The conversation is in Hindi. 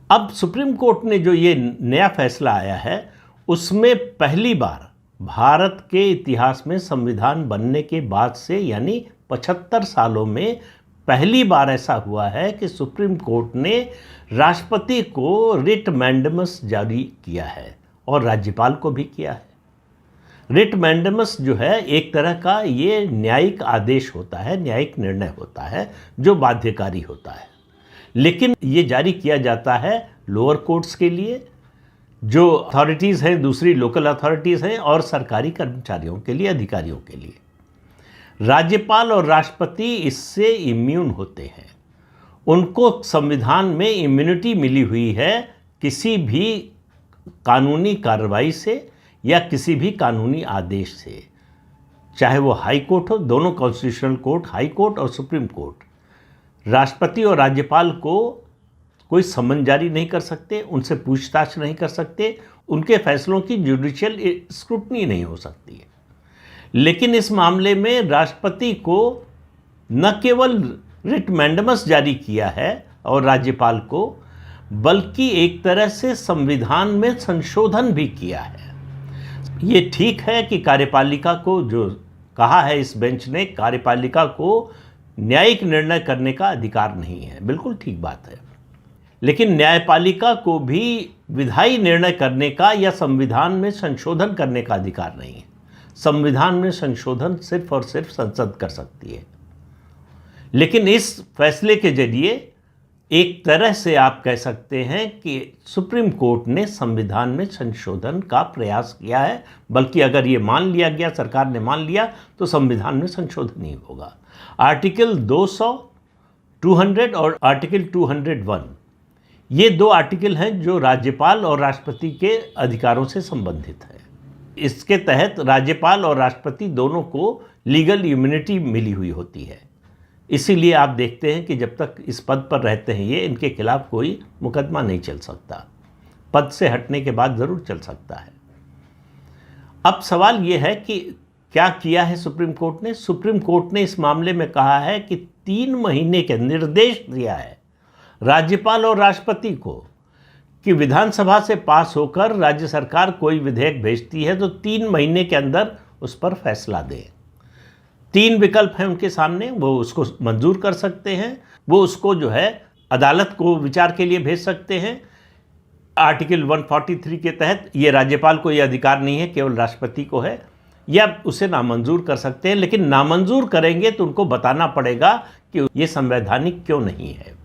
अब सुप्रीम कोर्ट ने जो ये नया फैसला आया है उसमें पहली बार भारत के इतिहास में संविधान बनने के बाद से यानी 75 सालों में पहली बार ऐसा हुआ है कि सुप्रीम कोर्ट ने राष्ट्रपति को रिट मैंडेमस जारी किया है और राज्यपाल को भी किया है। रिट मैंडेमस जो है एक तरह का ये न्यायिक आदेश होता है, न्यायिक निर्णय होता है जो बाध्यकारी होता है, लेकिन ये जारी किया जाता है लोअर कोर्ट्स के लिए, जो अथॉरिटीज़ हैं, दूसरी लोकल अथॉरिटीज़ हैं और सरकारी कर्मचारियों के लिए, अधिकारियों के लिए। राज्यपाल और राष्ट्रपति इससे इम्यून होते हैं, उनको संविधान में इम्यूनिटी मिली हुई है किसी भी कानूनी कार्रवाई से या किसी भी कानूनी आदेश से, चाहे वो हाई कोर्ट हो, दोनों कॉन्स्टिट्यूशनल कोर्ट, हाई कोर्ट और सुप्रीम कोर्ट। राष्ट्रपति और राज्यपाल को कोई समन जारी नहीं कर सकते, उनसे पूछताछ नहीं कर सकते, उनके फैसलों की जुडिशियल स्क्रूटनी नहीं हो सकती है। लेकिन इस मामले में राष्ट्रपति को न केवल रिट मैंडेमस जारी किया है और राज्यपाल को, बल्कि एक तरह से संविधान में संशोधन भी किया है। ये ठीक है कि कार्यपालिका को, जो कहा है इस बेंच ने, कार्यपालिका को न्यायिक निर्णय करने का अधिकार नहीं है, बिल्कुल ठीक बात है, लेकिन न्यायपालिका को भी विधायी निर्णय करने का या संविधान में संशोधन करने का अधिकार नहीं है। संविधान में संशोधन सिर्फ और सिर्फ संसद कर सकती है। लेकिन इस फैसले के जरिए एक तरह से आप कह सकते हैं कि सुप्रीम कोर्ट ने संविधान में संशोधन का प्रयास किया है, बल्कि अगर ये मान लिया गया, सरकार ने मान लिया, तो संविधान में संशोधन ही होगा। आर्टिकल 200, 200 और आर्टिकल 201, ये दो आर्टिकल हैं जो राज्यपाल और राष्ट्रपति के अधिकारों से संबंधित हैं। इसके तहत राज्यपाल और राष्ट्रपति दोनों को लीगल इम्यूनिटी मिली हुई होती है। इसीलिए आप देखते हैं कि जब तक इस पद पर रहते हैं ये, इनके खिलाफ कोई मुकदमा नहीं चल सकता। पद से हटने के बाद ज़रूर चल सकता है। अब सवाल ये है कि क्या किया है सुप्रीम कोर्ट ने? सुप्रीम कोर्ट ने इस मामले में कहा है कि 3 महीने के निर्देश दिया है राज्यपाल और राष्ट्रपति को कि विधानसभा से पास होकर राज्य सरकार कोई विधेयक भेजती है तो 3 महीने के अंदर उस पर फैसला दें। 3 विकल्प हैं उनके सामने, वो उसको मंजूर कर सकते हैं, वो उसको जो है अदालत को विचार के लिए भेज सकते हैं। आर्टिकल 143 के तहत ये राज्यपाल को ये अधिकार नहीं है, केवल राष्ट्रपति को है, या उसे नामंजूर कर सकते हैं। लेकिन नामंजूर करेंगे तो उनको बताना पड़ेगा कि ये संवैधानिक क्यों नहीं है।